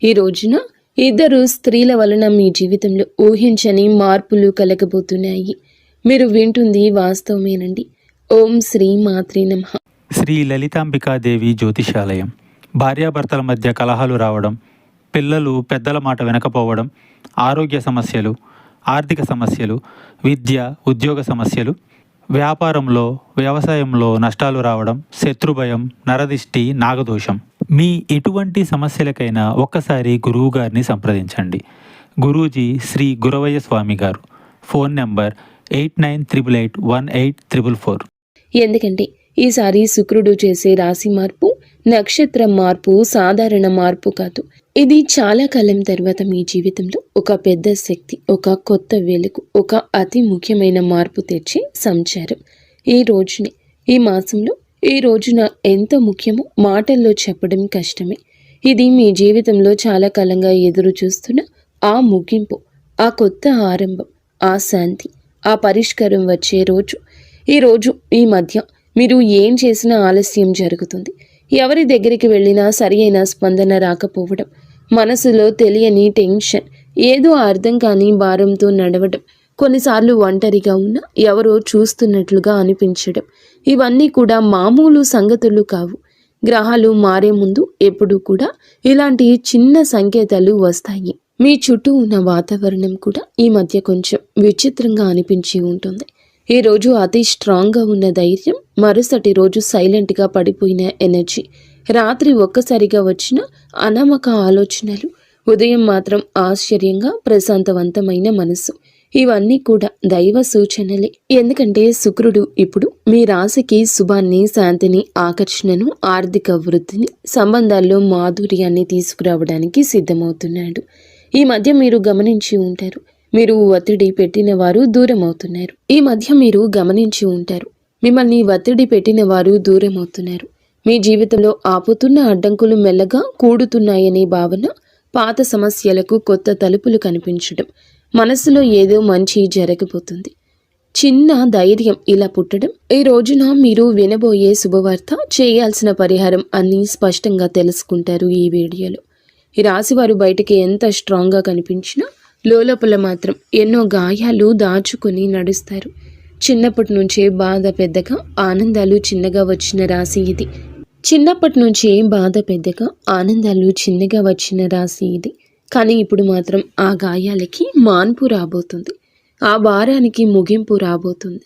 ఈ రోజున ఇద్దరు స్త్రీల వలన మీ జీవితంలో ఊహించని మార్పులు కలగబోతున్నాయి. మీరు వింటుంది వాస్తవమేనండి. ఓం శ్రీ మాత్రే నమః. శ్రీ లలితాంబికాదేవి జ్యోతిషాలయం. భార్యాభర్తల మధ్య కలహాలు రావడం, పిల్లలు పెద్దల మాట వినకపోవడం, ఆరోగ్య సమస్యలు, ఆర్థిక సమస్యలు, విద్య ఉద్యోగ సమస్యలు, వ్యాపారంలో వ్యవసాయంలో నష్టాలు రావడం, శత్రుభయం, నరదిష్టి, నాగదోషం, మీ ఎటువంటి సమస్యలకైనా ఒక్కసారి గురువు గారిని సంప్రదించండి. గురూజీ శ్రీ గురవయ్య స్వామి గారు. Phone number 89881844. ఎందుకంటే ఈసారి శుక్రుడు చేసే రాశి మార్పు, నక్షత్రం మార్పు సాధారణ మార్పు కాదు. ఇది చాలా కాలం తర్వాత మీ జీవితంలో ఒక పెద్ద శక్తి, ఒక కొత్త వెలుగు, ఒక అతి ముఖ్యమైన మార్పు తెచ్చే సంచారం. ఈ రోజుని, ఈ మాసంలో, ఈ రోజున ఎంత ముఖ్యమో మాటల్లో చెప్పడం కష్టమే. ఇది మీ జీవితంలో చాలా కాలంగా ఎదురు చూస్తున్న ఆ ముగింపు, ఆ కొత్త ఆరంభం, ఆ శాంతి, ఆ పరిష్కారం వచ్చే రోజు. ఈ రోజు, ఈ మధ్య మీరు ఏం చేసినా ఆలస్యం జరుగుతుంది. ఎవరి దగ్గరికి వెళ్ళినా సరి అయిన స్పందన రాకపోవడం, మనసులో తెలియని టెన్షన్, ఏదో అర్థం కాని భారంతో నడవడం, కొన్నిసార్లు ఒంటరిగా ఉన్న ఎవరో చూస్తున్నట్లుగా అనిపించడం, ఇవన్నీ కూడా మామూలు సంగతులు కావు. గ్రహాలు మారే ముందు ఎప్పుడూ కూడా ఇలాంటి చిన్న సంకేతాలు వస్తాయి. మీ చుట్టూ ఉన్న వాతావరణం కూడా ఈ మధ్య కొంచెం విచిత్రంగా అనిపించి ఉంటుంది. ఈ రోజు అతి స్ట్రాంగ్గా ఉన్న ధైర్యం, మరుసటి రోజు సైలెంట్గా పడిపోయిన ఎనర్జీ, రాత్రి ఒక్కసారిగా వచ్చిన అనామక ఆలోచనలు, ఉదయం మాత్రం ఆశ్చర్యంగా ప్రశాంతవంతమైన మనసు, ఇవన్నీ కూడా దైవ సూచనలే. ఎందుకంటే శుక్రుడు ఇప్పుడు మీ రాశికి శుభాన్ని, శాంతిని, ఆకర్షణను, ఆర్థిక వృద్ధిని, సంబంధాల్లో మాధుర్యాన్ని తీసుకురావడానికి సిద్ధమవుతున్నాడు. ఈ మధ్య మీరు గమనించి ఉంటారు, మీరు ఒత్తిడి పెట్టిన వారు దూరం అవుతున్నారు. ఈ మధ్య మీరు గమనించి ఉంటారు, మిమ్మల్ని ఒత్తిడి పెట్టిన వారు దూరం అవుతున్నారు. మీ జీవితంలో ఆపుతున్న అడ్డంకులు మెల్లగా కూడుతున్నాయనే భావన, పాత సమస్యలకు కొత్త తలుపులు కనిపించడం, మనసులో ఏదో మంచి జరగబోతుంది, చిన్న ధైర్యం ఇలా పుట్టడం. ఈ రోజున మీరు వినబోయే శుభవార్త, చేయాల్సిన పరిహారం అన్నీ స్పష్టంగా తెలుసుకుంటారు ఈ వీడియోలో. ఈ రాశివారు బయటికి ఎంత స్ట్రాంగ్గా కనిపించినా లోపల మాత్రం ఎన్నో గాయాలు దాచుకొని నడుస్తారు. చిన్నప్పటి నుంచే బాధ పెద్దగా, ఆనందాలు చిన్నగా వచ్చిన రాశి ఇది. చిన్నప్పటి నుంచే బాధ పెద్దగా, ఆనందాలు చిన్నగా వచ్చిన రాశి ఇది. కానీ ఇప్పుడు మాత్రం ఆ గాయాలకి మాన్పు రాబోతుంది, ఆ భారానికి ముగింపు రాబోతుంది.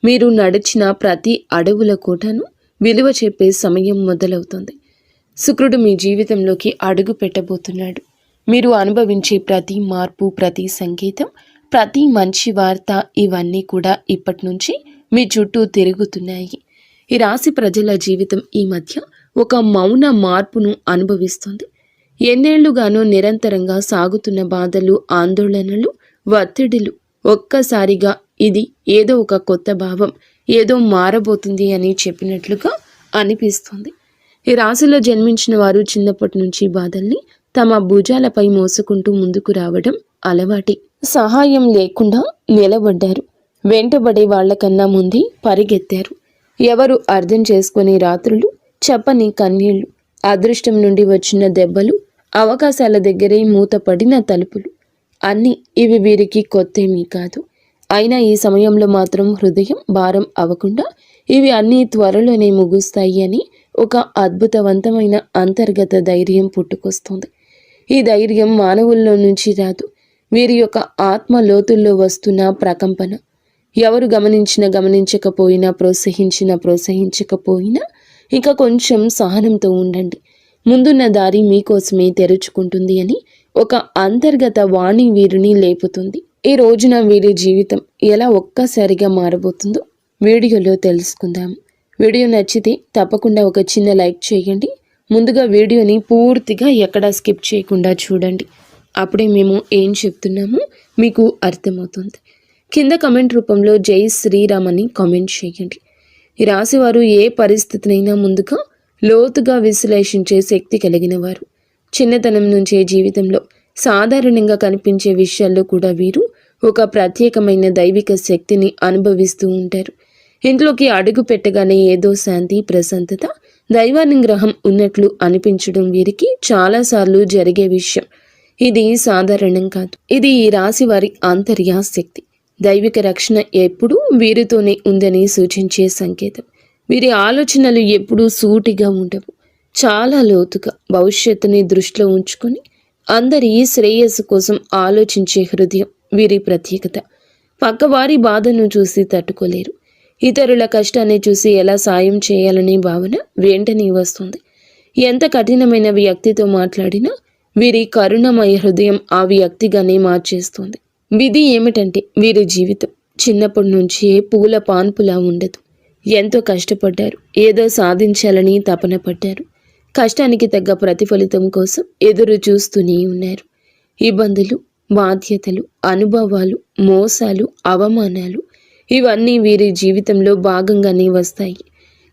మీరు నడిచిన ప్రతి అడవుల కోటను విలువ చెప్పే సమయం మొదలవుతుంది. శుక్రుడు మీ జీవితంలోకి అడుగు పెట్టబోతున్నాడు. మీరు అనుభవించే ప్రతి మార్పు, ప్రతి సంకేతం, ప్రతి మంచి వార్త, ఇవన్నీ కూడా ఇప్పటి నుంచి మీ చుట్టూ తిరుగుతున్నాయి. ఈ రాశి ప్రజల జీవితం ఈ మధ్య ఒక మౌన మార్పును అనుభవిస్తుంది. ఎన్నేళ్లుగానో నిరంతరంగా సాగుతున్న బాధలు, ఆందోళనలు, ఒత్తిడిలు ఒక్కసారిగా ఇది ఏదో ఒక కొత్త భావం, ఏదో మారబోతుంది అని చెప్పినట్లుగా అనిపిస్తుంది. ఈ రాశిలో జన్మించిన వారు చిన్నప్పటి నుంచి బాధల్ని తమ భుజాలపై మోసుకుంటూ ముందుకు రావడం అలవాటి. సహాయం లేకుండా నిలబడ్డారు, వెంటబడే వాళ్లకన్నా ముందే పరిగెత్తారు. ఎవరు అర్థం చేసుకునే రాత్రులు, చెప్పని కన్నీళ్లు, అదృష్టం నుండి వచ్చిన దెబ్బలు, అవకాశాల దగ్గరే మూతపడిన తలుపులు, అన్నీ ఇవి వీరికి కొత్తేమీ కాదు. అయినా ఈ సమయంలో మాత్రం హృదయం భారం అవ్వకుండా ఇవి అన్నీ త్వరలోనే ముగుస్తాయి అని ఒక అద్భుతవంతమైన అంతర్గత ధైర్యం పుట్టుకొస్తుంది. ఈ ధైర్యం మానవుల్లో నుంచి రాదు, వీరి యొక్క ఆత్మ లోతుల్లో వస్తున్న ప్రకంపన. ఎవరు గమనించకపోయినా, ప్రోత్సహించకపోయినా ఇంకా కొంచెం సహనంతో ఉండండి, ముందున్న దారి మీకోసమే తెరుచుకుంటుంది అని ఒక అంతర్గత వాణి వీరిని లేపుతుంది. ఈ రోజున వీరి జీవితం ఎలా ఒక్కసారిగా మారబోతుందో వీడియోలో తెలుసుకుందాం. వీడియో నచ్చితే తప్పకుండా ఒక చిన్న లైక్ చేయండి. ముందుగా వీడియోని పూర్తిగా ఎక్కడా స్కిప్ చేయకుండా చూడండి, అప్పుడే మేము ఏం చెప్తున్నామో మీకు అర్థమవుతుంది. కింద కమెంట్ రూపంలో జై శ్రీరామ్ అని కామెంట్ చేయండి. ఈ రాశివారు ఏ పరిస్థితినైనా ముందుగా లోతుగా విశ్లేషించే శక్తి కలిగిన వారు. చిన్నతనం నుంచే జీవితంలో సాధారణంగా కనిపించే విషయాల్లో కూడా వీరు ఒక ప్రత్యేకమైన దైవిక శక్తిని అనుభవిస్తూ ఉంటారు. ఇంట్లోకి అడుగు పెట్టగానే ఏదో శాంతి, ప్రశాంతత, దైవానుగ్రహం ఉన్నట్లు అనిపించడం వీరికి చాలాసార్లు జరిగే విషయం. ఇది సాధారణం కాదు. ఇది ఈ రాశి వారి ఆంతర్య శక్తి. దైవిక రక్షణ ఎప్పుడూ వీరితోనే ఉందని సూచించే సంకేతం. వీరి ఆలోచనలు ఎప్పుడూ సూటిగా ఉండవు, చాలా లోతుగా భవిష్యత్తుని దృష్టిలో ఉంచుకొని అందరి శ్రేయస్సు కోసం ఆలోచించే హృదయం వీరి ప్రత్యేకత. పక్కవారి బాధను చూసి తట్టుకోలేరు. ఇతరుల కష్టాన్ని చూసి ఎలా సాయం చేయాలనే భావన వెంటనే వస్తుంది. ఎంత కఠినమైన వ్యక్తితో మాట్లాడినా వీరి కరుణమయ హృదయం ఆ వ్యక్తిగానే మార్చేస్తుంది. విధి ఏమిటంటే వీరి జీవితం చిన్నప్పటి నుంచే పూల పాన్పులా ఉండదు. ఎంతో కష్టపడ్డారు, ఏదో సాధించాలని తపన పడ్డారు. కష్టానికి తగ్గ ప్రతిఫలితం కోసం ఎదురు చూస్తూనే ఉన్నారు. ఇబ్బందులు, బాధ్యతలు, అనుభవాలు, మోసాలు, అవమానాలు ఇవన్నీ వీరి జీవితంలో భాగంగానే వస్తాయి.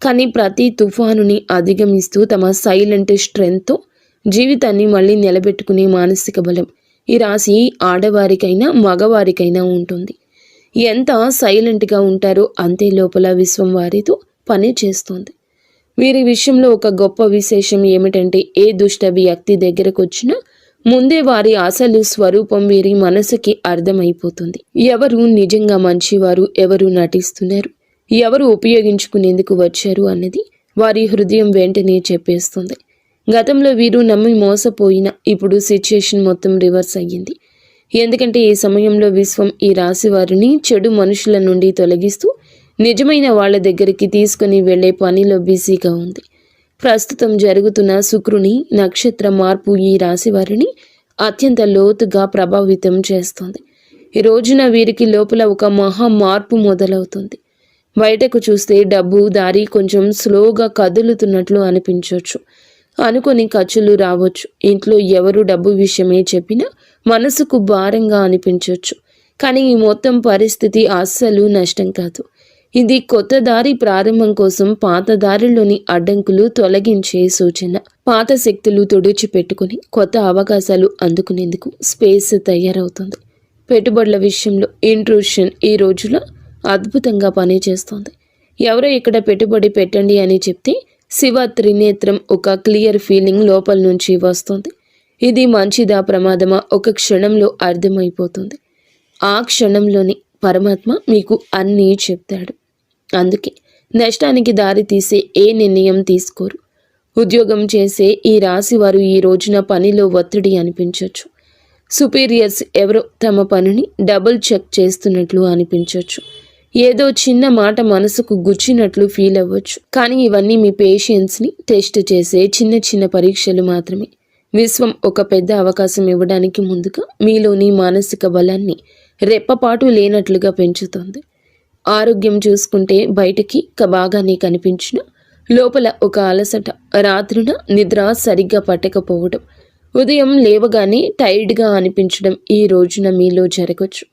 కానీ ప్రతి తుఫానుని అధిగమిస్తూ తమ సైలెంట్ స్ట్రెంగ్త్తో జీవితాన్ని మళ్ళీ నిలబెట్టుకునే మానసిక బలం ఈ రాశి ఆడవారికైనా మగవారికైనా ఉంటుంది. ఎంత సైలెంట్గా ఉంటారో అంతే లోపల విశ్వం వారితో పని చేస్తుంది. వీరి విషయంలో ఒక గొప్ప విశేషం ఏమిటంటే ఏ దుష్ట వ్యక్తి దగ్గరకు వచ్చినా ముందే వారి అసలు స్వరూపం వీరి మనసుకి అర్థమైపోతుంది. ఎవరు నిజంగా మంచివారు, ఎవరు నటిస్తున్నారు, ఎవరు ఉపయోగించుకునేందుకు వచ్చారు అన్నది వారి హృదయం వెంటనే చెప్పేస్తుంది. గతంలో వీరు నమ్మి మోసపోయిన ఇప్పుడు సిచ్యుయేషన్ మొత్తం రివర్స్ అయ్యింది. ఎందుకంటే ఈ సమయంలో విశ్వం ఈ రాశి వారిని చెడు మనుషుల నుండి తొలగిస్తూ నిజమైన వాళ్ళ దగ్గరికి తీసుకుని వెళ్లే పనిలో బిజీగా ఉంది. ప్రస్తుతం జరుగుతున్న శుక్రుని నక్షత్ర మార్పు ఈ రాశి వారిని అత్యంత లోతుగా ప్రభావితం చేస్తుంది. ఈ రోజున వీరికి లోపల ఒక మహా మార్పు మొదలవుతుంది. బయటకు చూస్తే డబ్బు దారి కొంచెం స్లోగా కదులుతున్నట్లు అనిపించవచ్చు. అనుకొని ఖర్చులు రావచ్చు. ఇంట్లో ఎవరు డబ్బు విషయమే చెప్పినా మనసుకు భారంగా అనిపించవచ్చు. కానీ ఈ మొత్తం పరిస్థితి అస్సలు నష్టం కాదు. ఇది కొత్త దారి ప్రారంభం కోసం పాత దారిలోని అడ్డంకులు తొలగించే సూచన. పాత శక్తులు తుడిచిపెట్టుకుని కొత్త అవకాశాలు అందుకునేందుకు స్పేస్ తయారవుతుంది. పెట్టుబడుల విషయంలో ఇంట్రూషన్ ఈ రోజులో అద్భుతంగా పనిచేస్తుంది. ఎవరో ఇక్కడ పెట్టుబడి పెట్టండి అని చెప్తే శివ త్రినేత్రం ఒక క్లియర్ ఫీలింగ్ లోపల నుంచి వస్తుంది. ఇది మంచిదా ప్రమాదమా ఒక క్షణంలో అర్థమైపోతుంది. ఆ క్షణంలోని పరమాత్మ మీకు అన్నీ చెప్తాడు. అందుకే నష్టానికి దారి తీసే ఏ నిర్ణయం తీసుకోరు. ఉద్యోగం చేసే ఈ రాశి వారు ఈ రోజున పనిలో ఒత్తిడి అనిపించవచ్చు. సుపీరియర్స్ ఎవరో తమ పనిని డబుల్ చెక్ చేస్తున్నట్లు అనిపించవచ్చు. ఏదో చిన్న మాట మనసుకు గుచ్చినట్లు ఫీల్ అవ్వచ్చు. కానీ ఇవన్నీ మీ పేషెన్స్ని టెస్ట్ చేసే చిన్న చిన్న పరీక్షలు మాత్రమే. విశ్వం ఒక పెద్ద అవకాశం ఇవ్వడానికి ముందుగా మీలోని మానసిక బలాన్ని రెప్పపాటు లేనట్లుగా పెంచుతుంది. ఆరోగ్యం చూసుకుంటే బయటికి బాగానే కనిపించిన లోపల ఒక అలసట, రాత్రిన నిద్ర సరిగ్గా పట్టకపోవడం, ఉదయం లేవగానే టైర్డ్గా అనిపించడం ఈ రోజున మీలో జరగచ్చు.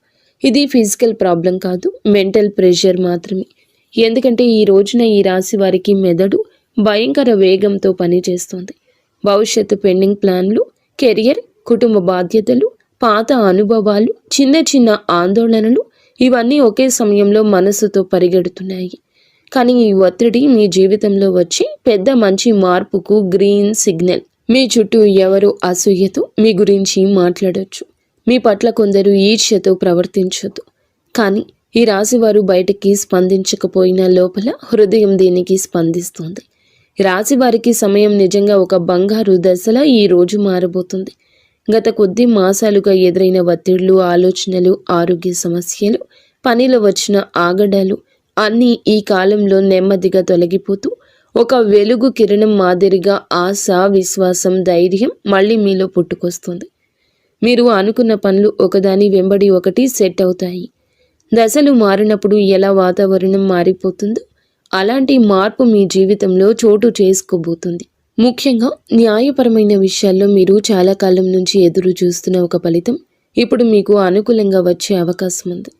ఇది ఫిజికల్ ప్రాబ్లం కాదు, మెంటల్ ప్రెషర్ మాత్రమే. ఎందుకంటే ఈ రోజున ఈ రాశి వారికి మెదడు భయంకర వేగంతో పనిచేస్తుంది. భవిష్యత్తు పెండింగ్ ప్లాన్లు, కెరియర్, కుటుంబ బాధ్యతలు, పాత అనుభవాలు, చిన్న చిన్న ఆందోళనలు ఇవన్నీ ఒకే సమయంలో మనసుతో పరిగెడుతున్నాయి. కానీ ఈ ఒత్తిడి మీ జీవితంలో వచ్చి పెద్ద మంచి మార్పుకు గ్రీన్ సిగ్నల్. మీ చుట్టూ ఎవరో అసూయతో మీ గురించి మాట్లాడొచ్చు. మీ పట్ల కొందరు ఈర్ష్యతో ప్రవర్తించొద్దు. కానీ ఈ రాశివారు బయటికి స్పందించకపోయినా లోపల హృదయం దీనికి స్పందిస్తుంది. రాశివారికి సమయం నిజంగా ఒక బంగారు దశలా ఈ రోజు మారబోతుంది. గత కొద్ది మాసాలుగా ఎదురైన ఒత్తిళ్లు, ఆలోచనలు, ఆరోగ్య సమస్యలు, పనిలో వచ్చిన ఆగడాలు అన్నీ ఈ కాలంలో నెమ్మదిగా తొలగిపోతూ ఒక వెలుగు కిరణం మాదిరిగా ఆశ, విశ్వాసం, ధైర్యం మళ్ళీ మీలో పుట్టుకొస్తుంది. మీరు అనుకున్న పనులు ఒకదాని వెంబడి ఒకటి సెట్ అవుతాయి. దశలు మారినప్పుడు ఎలా వాతావరణం మారిపోతుందో అలాంటి మార్పు మీ జీవితంలో చోటు చేసుకోబోతుంది. ముఖ్యంగా న్యాయపరమైన విషయాల్లో మీరు చాలా కాలం నుంచి ఎదురు చూస్తున్న ఒక ఫలితం ఇప్పుడు మీకు అనుకూలంగా వచ్చే అవకాశం ఉంది.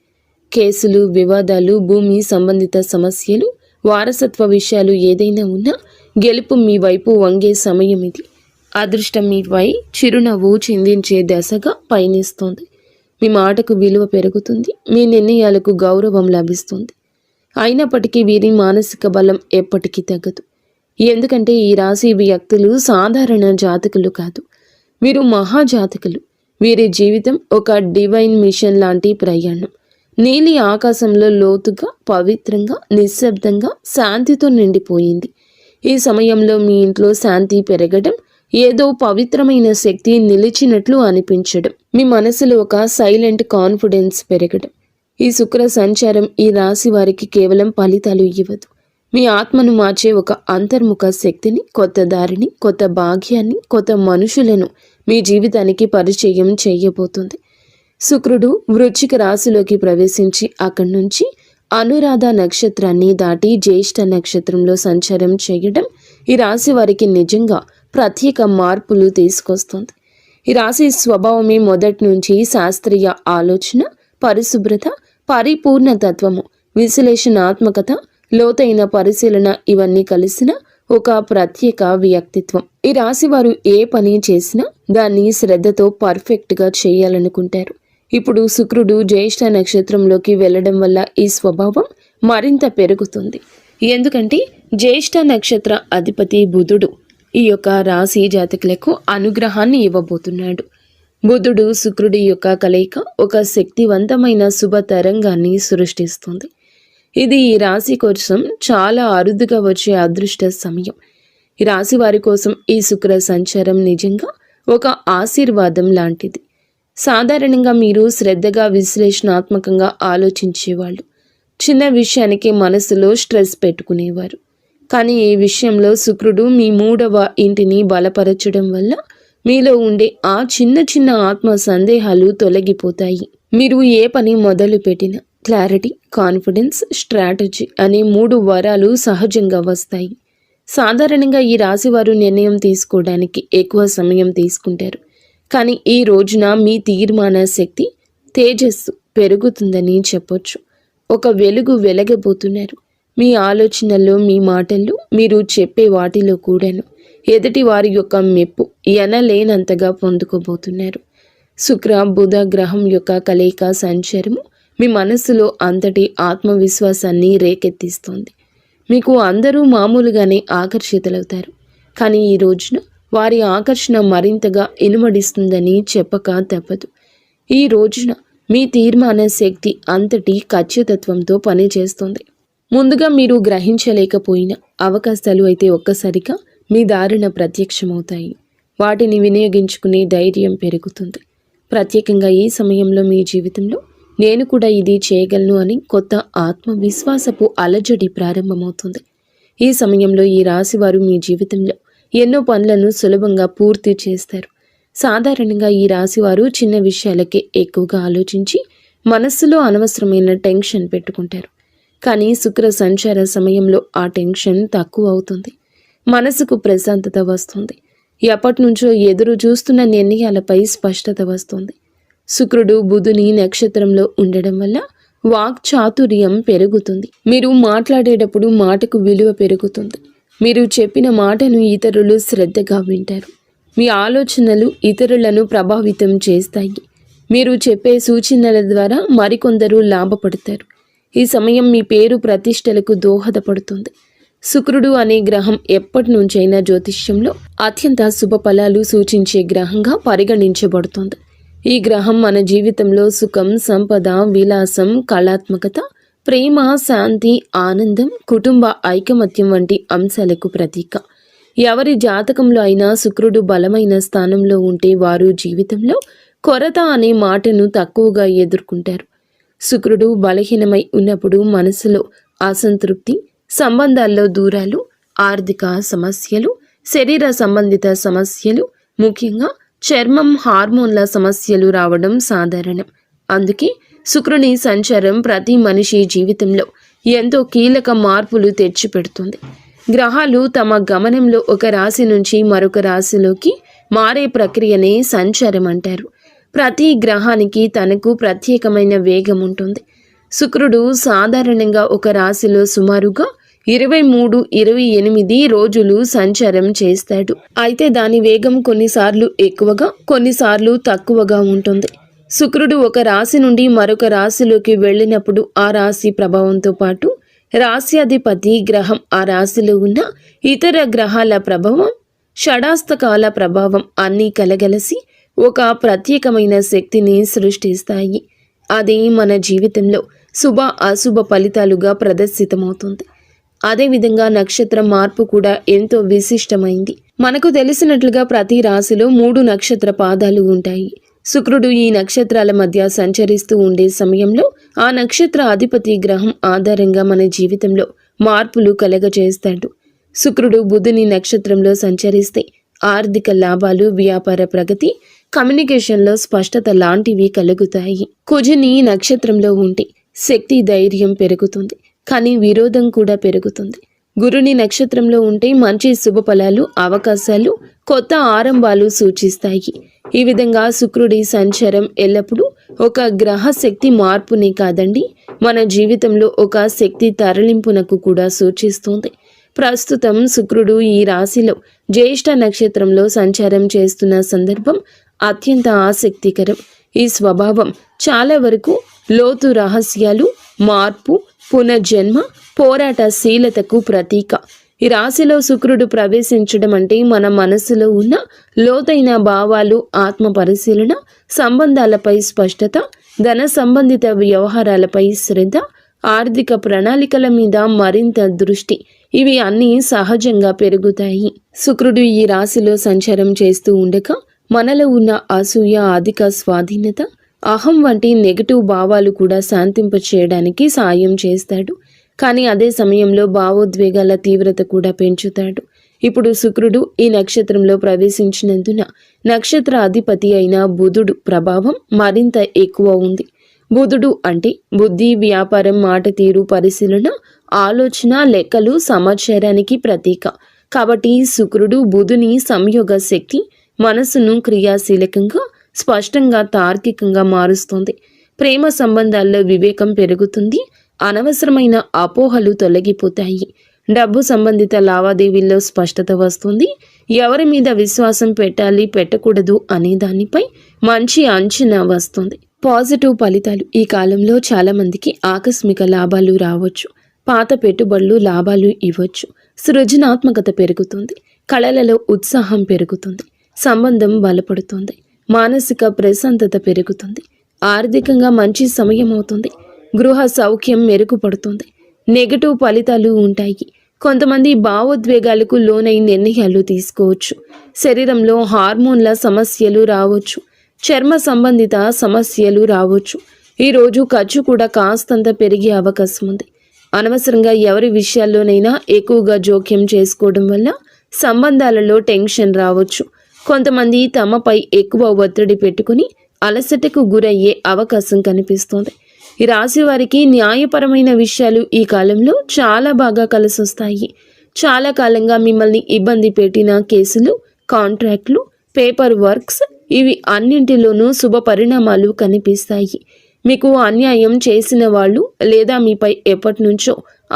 కేసులు, వివాదాలు, భూమి సంబంధిత సమస్యలు, వారసత్వ విషయాలు ఏదైనా ఉన్నా గెలుపు మీ వైపు వంగే సమయం ఇది. అదృష్టం మీపై చిరునవ్వు చిందించే దశగా పయనిస్తోంది. మీ మాటకు విలువ పెరుగుతుంది. మీ నిర్ణయాలకు గౌరవం లభిస్తుంది. అయినప్పటికీ వీరి మానసిక బలం ఎప్పటికీ తగ్గదు. ఎందుకంటే ఈ రాశి వ్యక్తులు సాధారణ జాతకులు కాదు, వీరు మహాజాతకులు. వీరి జీవితం ఒక డివైన్ మిషన్ లాంటి ప్రయాణం. నీలి ఆకాశంలో లోతుగా, పవిత్రంగా, నిశ్శబ్దంగా, శాంతితో నిండిపోయింది. ఈ సమయంలో మీ ఇంట్లో శాంతి పెరగడం, ఏదో పవిత్రమైన శక్తి నిలిచినట్లు అనిపించడం, మీ మనసులో ఒక సైలెంట్ కాన్ఫిడెన్స్ పెరగడం. ఈ శుక్ర సంచారం ఈ రాశి వారికి కేవలం ఫలితాలు ఇవ్వదు, మీ ఆత్మను మార్చే ఒక అంతర్ముఖ శక్తిని, కొత్త దారిని, కొత్త భాగ్యాన్ని, కొత్త మనుషులను మీ జీవితానికి పరిచయం చేయబోతుంది. శుక్రుడు వృశ్చిక రాశిలోకి ప్రవేశించి అక్కడి నుంచి అనురాధ నక్షత్రాన్ని దాటి జ్యేష్ఠ నక్షత్రంలో సంచారం చేయడం ఈ రాశి వారికి నిజంగా ప్రత్యేక మార్పులు తీసుకొస్తుంది. ఈ రాశి స్వభావమే మొదటి నుంచి శాస్త్రీయ ఆలోచన, పరిశుభ్రత, పరిపూర్ణ తత్వము, విశ్లేషణాత్మకత, లోతైన పరిశీలన ఇవన్నీ కలిసిన ఒక ప్రత్యేక వ్యక్తిత్వం. ఈ రాశి వారు ఏ పని చేసినా దాన్ని శ్రద్ధతో పర్ఫెక్ట్గా చేయాలనుకుంటారు. ఇప్పుడు శుక్రుడు జ్యేష్ఠ నక్షత్రంలోకి వెళ్ళడం వల్ల ఈ స్వభావం మరింత పెరుగుతుంది. ఎందుకంటే జ్యేష్ఠ నక్షత్ర అధిపతి బుధుడు ఈ యొక్క రాశి జాతకులకు అనుగ్రహాన్ని ఇవ్వబోతున్నాడు. బుధుడు శుక్రుడి యొక్క కలయిక ఒక శక్తివంతమైన శుభ తరంగాన్ని సృష్టిస్తుంది. ఇది ఈ రాశి కోసం చాలా అరుదుగా వచ్చే అదృష్ట సమయం. ఈ రాశి వారి కోసం ఈ శుక్ర సంచారం నిజంగా ఒక ఆశీర్వాదం లాంటిది. సాధారణంగా మీరు శ్రద్ధగా, విశ్లేషణాత్మకంగా ఆలోచించేవాళ్ళు. చిన్న విషయానికి మనసులో స్ట్రెస్ పెట్టుకునేవారు. కానీ ఈ విషయంలో శుక్రుడు మీ 3వ ఇంటిని బలపరచడం వల్ల మీలో ఉండే ఆ చిన్న చిన్న ఆత్మ సందేహాలు తొలగిపోతాయి. మీరు ఏ పని మొదలు పెట్టినా క్లారిటీ, కాన్ఫిడెన్స్, స్ట్రాటజీ అనే 3 వరాలు సహజంగా వస్తాయి. సాధారణంగా ఈ రాశివారు నిర్ణయం తీసుకోవడానికి ఎక్కువ సమయం తీసుకుంటారు. కానీ ఈ రోజున మీ తీర్మాన శక్తి, తేజస్సు పెరుగుతుందని చెప్పొచ్చు. ఒక వెలుగు వెలగబోతున్నారు. మీ ఆలోచనల్లో, మీ మాటల్లో, మీరు చెప్పే వాటిలో కూడాను ఎదుటి వారి యొక్క మెప్పు ఎనలేనంతగా పొందుకోబోతున్నారు. శుక్ర బుధ గ్రహం యొక్క కలయిక సంచారము మీ మనస్సులో అంతటి ఆత్మవిశ్వాసాన్ని రేకెత్తిస్తోంది. మీకు అందరూ మామూలుగానే ఆకర్షితులవుతారు. కానీ ఈ రోజున వారి ఆకర్షణ మరింతగా ఇనుమడిస్తుందని చెప్పక తప్పదు. ఈ రోజున మీ తీర్మాన శక్తి అంతటి ఖచ్చితత్వంతో పనిచేస్తుంది. ముందుగా మీరు గ్రహించలేకపోయిన అవకాశాలు అయితే ఒక్కసారిగా మీ దారిన ప్రత్యక్షమవుతాయి. వాటిని వినియోగించుకునే ధైర్యం పెరుగుతుంది. ప్రత్యేకంగా ఈ సమయంలో మీ జీవితంలో నేను కూడా ఇది చేయగలను అని కొత్త ఆత్మవిశ్వాసపు అలజడి ప్రారంభమవుతుంది. ఈ సమయంలో ఈ రాశివారు మీ జీవితంలో ఎన్నో పనులను సులభంగా పూర్తి చేస్తారు. సాధారణంగా ఈ రాశివారు చిన్న విషయాలకే ఎక్కువగా ఆలోచించి మనస్సులో అనవసరమైన టెన్షన్ పెట్టుకుంటారు. కానీ శుక్ర సంచార సమయంలో ఆ టెన్షన్ తక్కువ అవుతుంది. మనసుకు ప్రశాంతత వస్తుంది. ఎప్పటి నుంచో ఎదురు చూస్తున్న నిర్ణయాలపై స్పష్టత వస్తుంది. శుక్రుడు బుధుని నక్షత్రంలో ఉండడం వల్ల వాక్ చాతుర్యం పెరుగుతుంది. మీరు మాట్లాడేటప్పుడు మాటకు విలువ పెరుగుతుంది. మీరు చెప్పిన మాటను ఇతరులు శ్రద్ధగా వింటారు. మీ ఆలోచనలు ఇతరులను ప్రభావితం చేస్తాయి. మీరు చెప్పే సూచనల ద్వారా మరికొందరు లాభపడతారు. ఈ సమయం మీ పేరు ప్రతిష్టలకు దోహదపడుతుంది. శుక్రుడు అనే గ్రహం ఎప్పటి నుంచైనా జ్యోతిష్యంలో అత్యంత శుభ ఫలాలు సూచించే గ్రహంగా పరిగణించబడుతుంది. ఈ గ్రహం మన జీవితంలో సుఖం, సంపద, విలాసం, కళాత్మకత, ప్రేమ, శాంతి, ఆనందం, కుటుంబ ఐకమత్యం వంటి అంశాలకు ప్రతీక. ఎవరి జాతకంలో అయినా శుక్రుడు బలమైన స్థానంలో ఉంటే వారు జీవితంలో కొరత అనే మాటను తక్కువగా ఎదుర్కొంటారు. శుక్రుడు బలహీనమై ఉన్నప్పుడు మనసులో అసంతృప్తి, సంబంధాల్లో దూరాలు, ఆర్థిక సమస్యలు, శరీర సంబంధిత సమస్యలు, ముఖ్యంగా చర్మం, హార్మోన్ల సమస్యలు రావడం సాధారణం. అందుకే శుక్రుని సంచారం ప్రతి మనిషి జీవితంలో ఎంతో కీలక మార్పులు తెచ్చిపెడుతుంది. గ్రహాలు తమ గమనంలో ఒక రాశి నుంచి మరొక రాశిలోకి మారే ప్రక్రియనే సంచారం అంటారు. ప్రతి గ్రహానికి తనకు ప్రత్యేకమైన వేగం ఉంటుంది. శుక్రుడు సాధారణంగా ఒక రాశిలో సుమారుగా 23-28 రోజులు సంచారం చేస్తాడు. అయితే దాని వేగం కొన్నిసార్లు ఎక్కువగా, కొన్నిసార్లు తక్కువగా ఉంటుంది. శుక్రుడు ఒక రాశి నుండి మరొక రాశిలోకి వెళ్ళినప్పుడు ఆ రాశి ప్రభావంతో పాటు రాశ్యాధిపతి గ్రహం ఆ రాశిలో ఉన్న ఇతర గ్రహాల ప్రభావం, షడాస్తకాల ప్రభావం అన్నీ కలగలసి ఒక ప్రత్యేకమైన శక్తిని సృష్టిస్తాయి. అది మన జీవితంలో శుభ అశుభ ఫలితాలుగా ప్రదర్శితమవుతుంది. అదేవిధంగా నక్షత్రం మార్పు కూడా ఎంతో విశిష్టమైంది. మనకు తెలిసినట్లుగా ప్రతి రాశిలో 3 నక్షత్ర పాదాలు ఉంటాయి. శుక్రుడు ఈ నక్షత్రాల మధ్య సంచరిస్తూ ఉండే సమయంలో ఆ నక్షత్ర అధిపతి గ్రహం ఆధారంగా మన జీవితంలో మార్పులు కలగజేస్తాడు. శుక్రుడు బుధుని నక్షత్రంలో సంచరిస్తే ఆర్థిక లాభాలు, వ్యాపార ప్రగతి, కమ్యూనికేషన్లో స్పష్టత లాంటివి కలుగుతాయి. కుజుని నక్షత్రంలో ఉంటే శక్తి, ధైర్యం పెరుగుతుంది, కానీ విరోధం కూడా పెరుగుతుంది. గురుని నక్షత్రంలో ఉంటే మంచి శుభ ఫలాలు, అవకాశాలు, కొత్త ఆరంభాలు సూచిస్తాయి. ఈ విధంగా శుక్రుడి సంచారం ఎల్లప్పుడూ ఒక గ్రహ శక్తి మార్పునే కాదండి, మన జీవితంలో ఒక శక్తి తరలింపునకు కూడా సూచిస్తుంది. ప్రస్తుతం శుక్రుడు ఈ రాశిలో జ్యేష్ఠ నక్షత్రంలో సంచారం చేస్తున్న సందర్భం అత్యంత ఆసక్తికరం. ఈ స్వభావం చాలా వరకు లోతు రహస్యాలు, మార్పు, పునర్జన్మ, పోరాటశీలతకు ప్రతీక. ఈ రాశిలో శుక్రుడు ప్రవేశించడం అంటే మన మనసులో ఉన్న లోతైన భావాలు, ఆత్మ పరిశీలన, సంబంధాలపై స్పష్టత, ధన సంబంధిత వ్యవహారాలపై శ్రద్ధ, ఆర్థిక ప్రణాళికల మీద మరింత దృష్టి, ఇవి అన్నీ సహజంగా పెరుగుతాయి. శుక్రుడు ఈ రాశిలో సంచారం చేస్తూ ఉండగా మనలో ఉన్న అసూయ, అధిక స్వాధీనత, అహం వంటి నెగటివ్ భావాలు కూడా శాంతింప చేయడానికి సాయం చేస్తాడు. కానీ అదే సమయంలో భావోద్వేగాల తీవ్రత కూడా పెంచుతాడు. ఇప్పుడు శుక్రుడు ఈ నక్షత్రంలో ప్రవేశించినందున నక్షత్ర అధిపతి అయిన బుధుడు ప్రభావం మరింత ఎక్కువ ఉంది. బుధుడు అంటే బుద్ధి, వ్యాపారం, మాట తీరు, పరిశీలన, ఆలోచన, లెక్కలు, సమాచారానికి ప్రతీక. కాబట్టి శుక్రుడు బుధుని సంయోగ శక్తి మనసును క్రియాశీలకంగా, స్పష్టంగా, తార్కికంగా మారుస్తుంది. ప్రేమ సంబంధాల్లో వివేకం పెరుగుతుంది. అనవసరమైన అపోహలు తొలగిపోతాయి. డబ్బు సంబంధిత లావాదేవీల్లో స్పష్టత వస్తుంది. ఎవరి మీద విశ్వాసం పెట్టాలి, పెట్టకూడదు అనే దానిపై మంచి అంచనా వస్తుంది. పాజిటివ్ ఫలితాలు. ఈ కాలంలో చాలా మందికి ఆకస్మిక లాభాలు రావచ్చు. పాత పెట్టుబడులు లాభాలు ఇవ్వచ్చు. సృజనాత్మకత పెరుగుతుంది. కళలలో ఉత్సాహం పెరుగుతుంది. సంబంధం బలపడుతుంది. మానసిక ప్రశాంతత పెరుగుతుంది. ఆర్థికంగా మంచి సమయం అవుతుంది. గృహ సౌఖ్యం మెరుగుపడుతుంది. నెగటివ్ ఫలితాలు ఉంటాయి. కొంతమంది భావోద్వేగాలకు లోనై నిర్ణయాలు తీసుకోవచ్చు. శరీరంలో హార్మోన్ల సమస్యలు రావచ్చు. చర్మ సంబంధిత సమస్యలు రావచ్చు. ఈరోజు ఖర్చు కూడా కాస్తంత పెరిగే అవకాశం ఉంది. అనవసరంగా ఎవరి విషయాల్లోనైనా ఎక్కువగా జోక్యం చేసుకోవడం వల్ల సంబంధాలలో టెన్షన్ రావచ్చు. కొంతమంది తమపై ఎక్కువ ఒత్తిడి పెట్టుకుని అలసటకు గురయ్యే అవకాశం కనిపిస్తోంది. ఈ రాశి వారికి న్యాయపరమైన విషయాలు ఈ కాలంలో చాలా బాగా కలిసొస్తాయి. చాలా కాలంగా మిమ్మల్ని ఇబ్బంది పెట్టిన కేసులు, కాంట్రాక్ట్లు, పేపర్ వర్క్స్, ఇవి అన్నింటిలోనూ శుభ పరిణామాలు కనిపిస్తాయి. మీకు అన్యాయం చేసిన వాళ్ళు లేదా మీపై ఎప్పటి నుంచో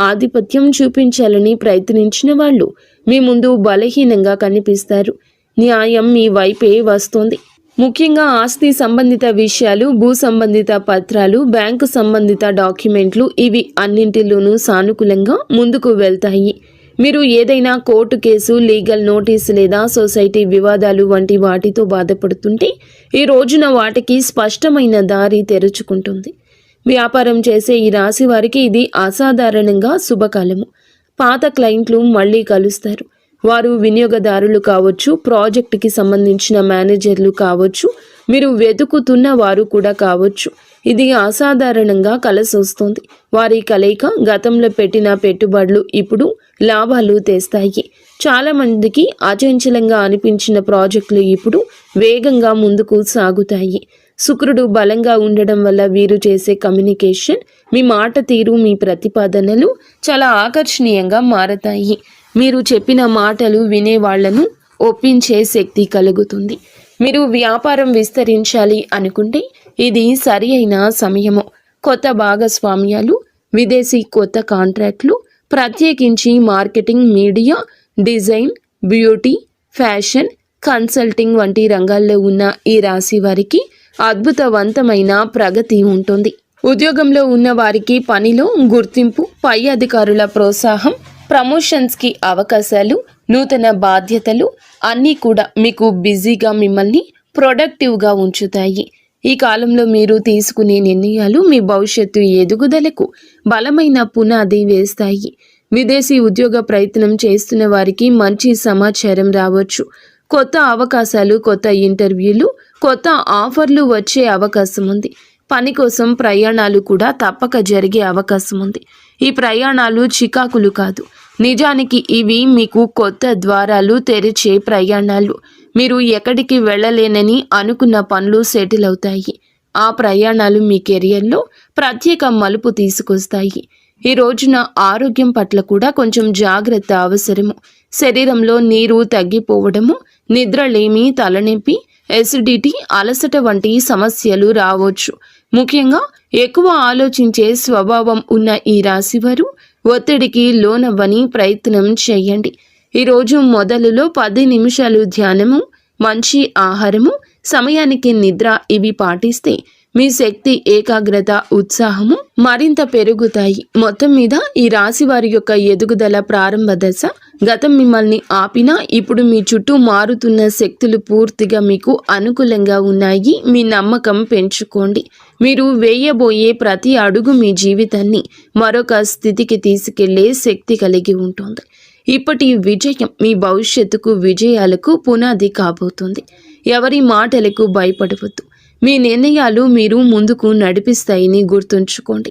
ఆధిపత్యం చూపించాలని ప్రయత్నించిన వాళ్ళు మీ ముందు బలహీనంగా కనిపిస్తారు. న్యాయం మీ వైపే వస్తుంది. ముఖ్యంగా ఆస్తి సంబంధిత విషయాలు, భూ సంబంధిత పత్రాలు, బ్యాంకు సంబంధిత డాక్యుమెంట్లు, ఇవి అన్నింటిలోనూ సానుకూలంగా ముందుకు వెళ్తాయి. మీరు ఏదైనా కోర్టు కేసు, లీగల్ నోటీస్ లేదా సొసైటీ వివాదాలు వంటి వాటితో బాధపడుతుంటే ఈ రోజున వాటికి స్పష్టమైన దారి తెరుచుకుంటుంది. వ్యాపారం చేసే ఈ రాశి వారికి ఇది అసాధారణంగా శుభకాలము. పాత క్లయింట్లు మళ్ళీ కలుస్తారు. వారు వినియోగదారులు కావచ్చు, ప్రాజెక్టుకి సంబంధించిన మేనేజర్లు కావచ్చు, మీరు వెతుకుతున్న వారు కూడా కావచ్చు. ఇది అసాధారణంగా కలిసొస్తుంది. వారి కలయిక గతంలో పెట్టిన పెట్టుబడులు ఇప్పుడు లాభాలు తెస్తాయి. చాలామందికి అచంచలంగా అనిపించిన ప్రాజెక్టులు ఇప్పుడు వేగంగా ముందుకు సాగుతాయి. శుక్రుడు బలంగా ఉండడం వల్ల వీరు చేసే కమ్యూనికేషన్, మీ మాట తీరు, మీ ప్రతిపాదనలు చాలా ఆకర్షణీయంగా మారతాయి. మీరు చెప్పిన మాటలు వినేవాళ్లను ఒప్పించే శక్తి కలుగుతుంది. మీరు వ్యాపారం విస్తరించాలి అనుకుంటే ఇది సరి అయిన సమయము. కొత్త భాగస్వామ్యాలు, విదేశీ కొత్త కాంట్రాక్ట్లు, ప్రత్యేకించి marketing, media, design, beauty, fashion, consulting వంటి రంగాల్లో ఉన్న ఈ రాశి వారికి అద్భుతవంతమైన ప్రగతి ఉంటుంది. ఉద్యోగంలో ఉన్న వారికి పనిలో గుర్తింపు, పై అధికారుల ప్రోత్సాహం, ప్రమోషన్స్కి అవకాశాలు, నూతన బాధ్యతలు అన్నీ కూడా మీకు బిజీగా మిమ్మల్ని ప్రొడక్టివ్గా ఉంచుతాయి. ఈ కాలంలో మీరు తీసుకునే నిర్ణయాలు మీ భవిష్యత్తు ఎదుగుదలకు బలమైన పునాది వేస్తాయి. విదేశీ ఉద్యోగ ప్రయత్నం చేస్తున్న వారికి మంచి సమాచారం రావచ్చు. కొత్త అవకాశాలు, కొత్త ఇంటర్వ్యూలు, కొత్త ఆఫర్లు వచ్చే అవకాశం ఉంది. పని కోసం ప్రయాణాలు కూడా తప్పక జరిగే అవకాశం ఉంది. ఈ ప్రయాణాలు చికాకులు కాదు, నిజానికి ఇవి మీకు కొత్త ద్వారాలు తెరిచే ప్రయాణాలు. మీరు ఎక్కడికి వెళ్ళలేనని అనుకున్న పనులు సెటిల్ అవుతాయి. ఆ ప్రయాణాలు మీ కెరియర్లో ప్రత్యేక మలుపు తీసుకొస్తాయి. ఈ రోజున ఆరోగ్యం పట్ల కూడా కొంచెం జాగ్రత్త అవసరము. శరీరంలో నీరు తగ్గిపోవడము, నిద్రలేమి, తలనొప్పి, ఎసిడిటీ, అలసట వంటి సమస్యలు రావచ్చు. ముఖ్యంగా ఎక్కువ ఆలోచించే స్వభావం ఉన్న ఈ రాశివారు ఒత్తిడికి లోనవ్వని ప్రయత్నం చేయండి. ఈరోజు మొదలులో 10 నిమిషాలు ధ్యానము, మంచి ఆహారము, సమయానికి నిద్ర ఇవి పాటిస్తే మీ శక్తి, ఏకాగ్రత, ఉత్సాహము మరింత పెరుగుతాయి. మొత్తం మీద ఈ రాశి వారి యొక్క ఎదుగుదల ప్రారంభ దశ. గతం మిమ్మల్ని ఆపినా ఇప్పుడు మీ చుట్టూ మారుతున్న శక్తులు పూర్తిగా మీకు అనుకూలంగా ఉన్నాయి. మీ నమ్మకం పెంచుకోండి. మీరు వేయబోయే ప్రతి అడుగు మీ జీవితాన్ని మరొక స్థితికి తీసుకెళ్లే శక్తి కలిగి ఉంటుంది. ఇప్పటి విజయం మీ భవిష్యత్తుకు, విజయాలకు పునాది కాబోతుంది. ఎవరి మాటలకు భయపడవద్దు. మీ నిర్ణయాలు మీరు ముందుకు నడిపిస్తాయని గుర్తుంచుకోండి.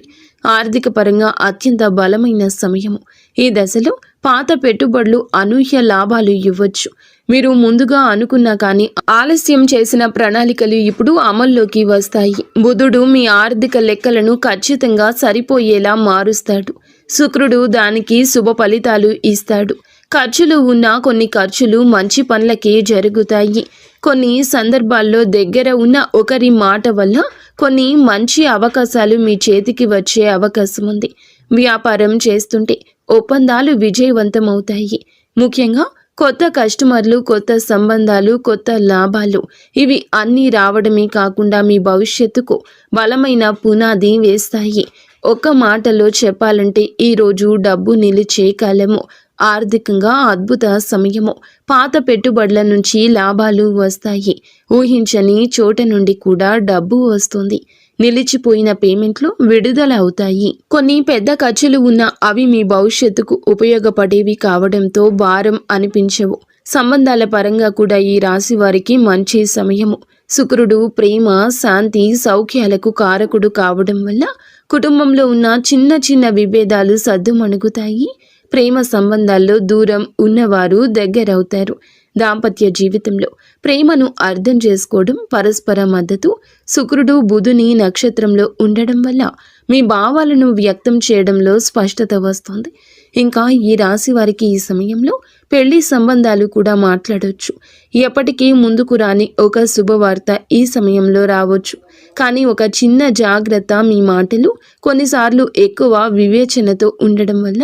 ఆర్థిక పరంగా అత్యంత బలమైన సమయము. ఈ దశలో పాత పెట్టుబడులు అనూహ్య లాభాలు ఇవ్వచ్చు. మీరు ముందుగా అనుకున్నా కానీ ఆలస్యం చేసిన ప్రణాళికలు ఇప్పుడు అమల్లోకి వస్తాయి. బుధుడు మీ ఆర్థిక లెక్కలను ఖచ్చితంగా సరిపోయేలా మారుస్తాడు. శుక్రుడు దానికి శుభ ఫలితాలు ఇస్తాడు. ఖర్చులు ఉన్న కొన్ని ఖర్చులు మంచి పనులకే జరుగుతాయి. కొన్ని సందర్భాల్లో దగ్గర ఉన్న ఒకరి మాట వల్ల కొన్ని మంచి అవకాశాలు మీ చేతికి వచ్చే అవకాశం ఉంది. వ్యాపారం చేస్తుంటే ఒప్పందాలు విజయవంతమవుతాయి. ముఖ్యంగా కొత్త కస్టమర్లు, కొత్త సంబంధాలు, కొత్త లాభాలు ఇవి అన్నీ రావడమే కాకుండా మీ భవిష్యత్తుకు బలమైన పునాది వేస్తాయి. ఒక్క మాటలో చెప్పాలంటే ఈరోజు డబ్బు నిలిచే కాలము. ఆర్థికంగా అద్భుత సమయము. పాత పెట్టుబడుల నుంచి లాభాలు వస్తాయి. ఊహించని చోట నుండి కూడా డబ్బు వస్తుంది. నిలిచిపోయిన పేమెంట్లు విడుదల అవుతాయి. కొన్ని పెద్ద ఖర్చులు ఉన్నా అవి మీ భవిష్యత్తుకు ఉపయోగపడేవి కావడంతో భారం అనిపించవు. సంబంధాల పరంగా కూడా ఈ రాశి వారికి మంచి సమయము. శుక్రుడు ప్రేమ, శాంతి, సౌఖ్యాలకు కారకుడు కావడం వల్ల కుటుంబంలో ఉన్న చిన్న చిన్న విభేదాలు సద్దుమణుగుతాయి. ప్రేమ సంబంధాల్లో దూరం ఉన్నవారు దగ్గరవుతారు. దాంపత్య జీవితంలో ప్రేమను అర్థం చేసుకోవడం, పరస్పర మద్దతు. శుక్రుడు బుధుని నక్షత్రంలో ఉండడం వల్ల మీ భావాలను వ్యక్తం చేయడంలో స్పష్టత వస్తుంది. ఇంకా ఈ రాశి వారికి ఈ సమయంలో పెళ్లి సంబంధాలు కూడా మాట్లాడవచ్చు. ఎప్పటికీ ముందుకు రాని ఒక శుభవార్త ఈ సమయంలో రావచ్చు. కానీ ఒక చిన్న జాగ్రత్త, మీ మాటలు కొన్నిసార్లు ఎక్కువ వివేచనతో ఉండడం వల్ల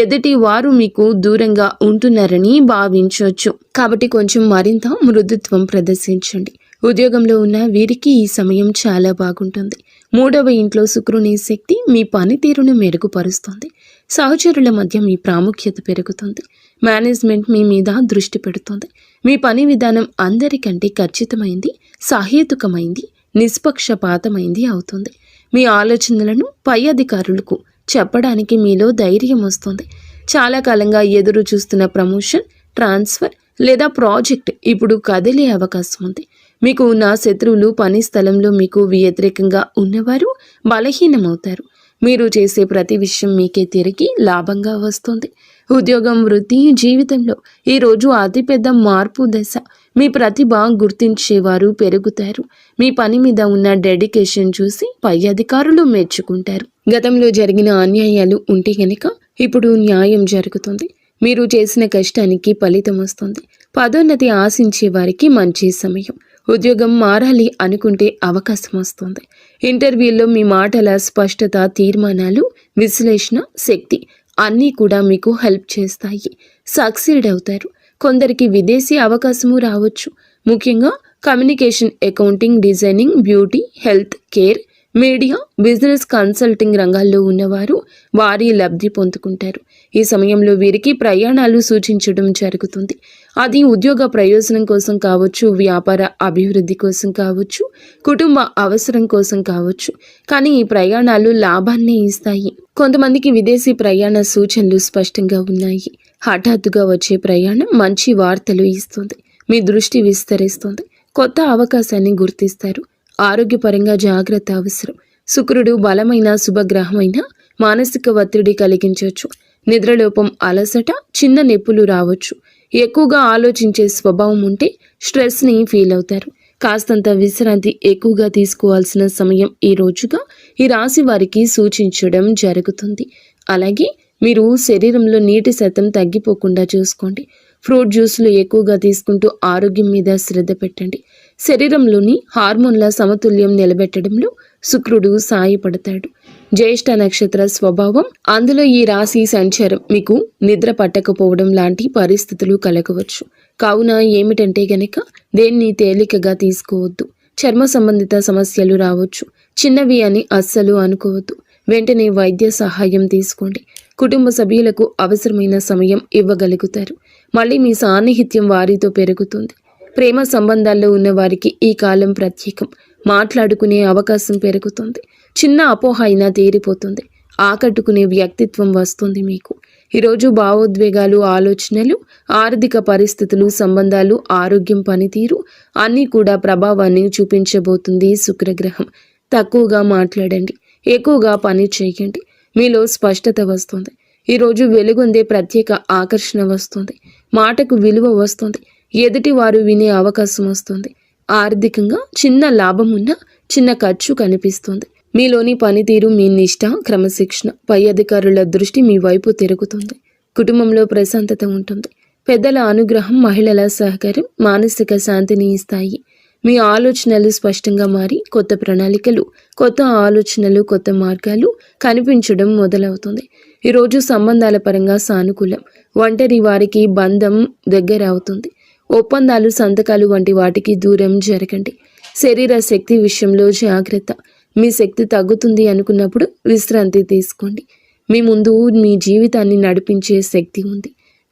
ఎదుటి వారు మీకు దూరంగా ఉంటున్నారని భావించవచ్చు. కాబట్టి కొంచెం మరింత మృదుత్వం ప్రదర్శించండి. ఉద్యోగంలో ఉన్న వీరికి ఈ సమయం చాలా బాగుంటుంది. 3వ ఇంట్లో శుక్రుని శక్తి మీ పనితీరును మెరుగుపరుస్తుంది. సహచరుల మధ్య మీ ప్రాముఖ్యత పెరుగుతుంది. మేనేజ్మెంట్ మీ మీద దృష్టి పెడుతుంది. మీ పని విధానం అందరికంటే ఖచ్చితమైంది, సహేతుకమైంది, నిష్పక్షపాతమైంది అవుతుంది. మీ ఆలోచనలను పై అధికారులకు చెప్పడానికి మీలో ధైర్యం వస్తుంది. చాలా కాలంగా ఎదురు చూస్తున్న ప్రమోషన్, ట్రాన్స్ఫర్ లేదా ప్రాజెక్ట్ ఇప్పుడు కదిలే అవకాశం ఉంది. మీకు ఉన్న శత్రువులు, పని స్థలంలో మీకు వ్యతిరేకంగా ఉన్నవారు బలహీనమవుతారు. మీరు చేసే ప్రతి విషయం మీకే తిరిగి లాభంగా వస్తుంది. ఉద్యోగం, వృత్తి, జీవితంలో ఈరోజు అతిపెద్ద మార్పు దశ. మీ ప్రతిభ గుర్తించేవారు పెరుగుతారు. మీ పని మీద ఉన్న డెడికేషన్ చూసి పై అధికారులు మెచ్చుకుంటారు. గతంలో జరిగిన అన్యాయాలు ఉంటే గనక ఇప్పుడు న్యాయం జరుగుతుంది. మీరు చేసిన కష్టానికి ఫలితం వస్తుంది. పదోన్నతి ఆశించే వారికి మంచి సమయం. ఉద్యోగం మారాలి అనుకుంటే అవకాశం వస్తుంది. ఇంటర్వ్యూల్లో మీ మాటల స్పష్టత, తీర్మానాలు, విశ్లేషణ శక్తి అన్నీ కూడా మీకు హెల్ప్ చేస్తాయి. సక్సీడ్ అవుతారు. కొందరికి విదేశీ అవకాశము రావచ్చు. ముఖ్యంగా communication, accounting, designing, beauty, health care, media, business consulting రంగాల్లో ఉన్నవారు వారి లబ్ధి పొందుకుంటారు. ఈ సమయంలో వీరికి ప్రయాణాలు సూచించడం జరుగుతుంది. అది ఉద్యోగ ప్రయోజనం కోసం కావచ్చు, వ్యాపార అభివృద్ధి కోసం కావచ్చు, కుటుంబ అవసరం కోసం కావచ్చు. కానీ ఈ ప్రయాణాలు లాభాన్ని ఇస్తాయి. కొంతమందికి విదేశీ ప్రయాణ సూచనలు స్పష్టంగా ఉన్నాయి. హఠాత్తుగా వచ్చే ప్రయాణం మంచి వార్తలు ఇస్తుంది. మీ దృష్టి విస్తరిస్తుంది. కొత్త అవకాశాన్ని గుర్తిస్తారు. ఆరోగ్యపరంగా జాగ్రత్త అవసరం. శుక్రుడు బలమైన శుభగ్రహమైన మానసిక ఒత్తిడి కలిగించవచ్చు. నిద్రలోపం, అలసట, చిన్న నొప్పులు రావచ్చు. ఎక్కువగా ఆలోచించే స్వభావం ఉంటే స్ట్రెస్ని ఫీల్ అవుతారు. కాస్తంత విశ్రాంతి ఎక్కువగా తీసుకోవాల్సిన సమయం ఈ రోజుగా ఈ రాశి వారికి సూచించడం జరుగుతుంది. అలాగే మీరు శరీరంలో నీటి శాతం తగ్గిపోకుండా చూసుకోండి. ఫ్రూట్ జ్యూస్లు ఎక్కువగా తీసుకుంటూ ఆరోగ్యం మీద శ్రద్ధ పెట్టండి. శరీరంలోని హార్మోన్ల సమతుల్యం నిలబెట్టడంలో శుక్రుడు సాయపడతాడు. జ్యేష్ఠ నక్షత్ర స్వభావం, అందులో ఈ రాశి సంచారం మీకు నిద్ర పట్టకపోవడం లాంటి పరిస్థితులు కలగవచ్చు. కావున ఏమిటంటే గనక దేన్ని తేలికగా తీసుకోవద్దు. చర్మ సంబంధిత సమస్యలు రావచ్చు. చిన్నవి అని అస్సలు అనుకోవద్దు. వెంటనే వైద్య సహాయం తీసుకోండి. కుటుంబ సభ్యులకు అవసరమైన సమయం ఇవ్వగలుగుతారు. మళ్ళీ మీ సాన్నిహిత్యం వారితో పెరుగుతుంది. ప్రేమ సంబంధాల్లో ఉన్న వారికి ఈ కాలం ప్రత్యేకం. మాట్లాడుకునే అవకాశం పెరుగుతుంది. చిన్న అపోహ అయినా తీరిపోతుంది. ఆకట్టుకునే వ్యక్తిత్వం వస్తుంది మీకు. ఈరోజు భావోద్వేగాలు, ఆలోచనలు, ఆర్థిక పరిస్థితులు, సంబంధాలు, ఆరోగ్యం, పనితీరు అన్నీ కూడా ప్రభావాన్ని చూపించబోతుంది శుక్రగ్రహం. తక్కువగా మాట్లాడండి. ఎక్కువగా పని చేయండి. మీలో స్పష్టత వస్తుంది. ఈరోజు వెలుగొందే ప్రత్యేక ఆకర్షణ వస్తుంది. మాటకు విలువ వస్తుంది. ఎదుటి వారు వినే అవకాశం వస్తుంది. ఆర్థికంగా చిన్న లాభం ఉన్న చిన్న ఖర్చు కనిపిస్తుంది. మీలోని పనితీరు, మీ నిష్ఠ, క్రమశిక్షణ, పై అధికారుల దృష్టి మీ వైపు తిరుగుతుంది. కుటుంబంలో ప్రశాంతత ఉంటుంది. పెద్దల అనుగ్రహం, మహిళల సహకారం మానసిక శాంతిని ఇస్తాయి. మీ ఆలోచనలు స్పష్టంగా మారి కొత్త ప్రణాళికలు, కొత్త ఆలోచనలు, కొత్త మార్గాలు కనిపించడం మొదలవుతుంది. ఈరోజు సంబంధాల పరంగా సానుకూలం. ఒంటరి వారికి బంధం దగ్గర అవుతుంది. ఒప్పందాలు, సంతకాలు వంటి వాటికి దూరం జరగండి. శరీర శక్తి విషయంలో జాగ్రత్త. మీ శక్తి తగ్గుతుంది అనుకున్నప్పుడు విశ్రాంతి తీసుకోండి. మీ ముందు మీ జీవితాన్ని నడిపించే శక్తి ఉంది.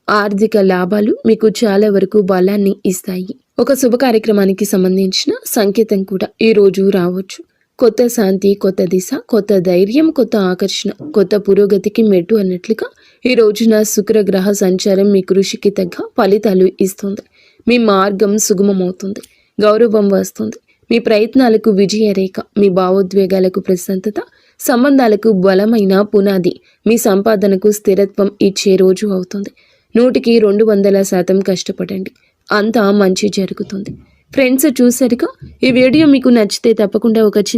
ఆర్థిక లాభాలు మీకు చాలా వరకు బలాన్ని ఇస్తాయి. ఒక శుభ కార్యక్రమానికి సంబంధించిన సంకేతం కూడా ఈ రోజు రావచ్చు. కొత్త శాంతి, కొత్త దిశ, కొత్త ధైర్యం, కొత్త ఆకర్షణ, కొత్త పురోగతికి మెట్టు అన్నట్లుగా ఈ రోజున శుక్రగ్రహ సంచారం మీ కృషికి తగ్గ ఫలితాలు ఇస్తుంది. మీ మార్గం సుగమమవుతుంది. గౌరవం వస్తుంది. మీ ప్రయత్నాలకు విజయరేఖ, మీ భావోద్వేగాలకు ప్రశాంతత, సంబంధాలకు బలమైన పునాది, మీ సంపాదనకు స్థిరత్వం ఇచ్చే రోజు అవుతుంది. 100కి 200% కష్టపడండి. అంతా మంచి జరుగుతుంది. ఫ్రెండ్స్, చూసారుగా, ఈ వీడియో మీకు నచ్చితే తప్పకుండా ఒక చిన్న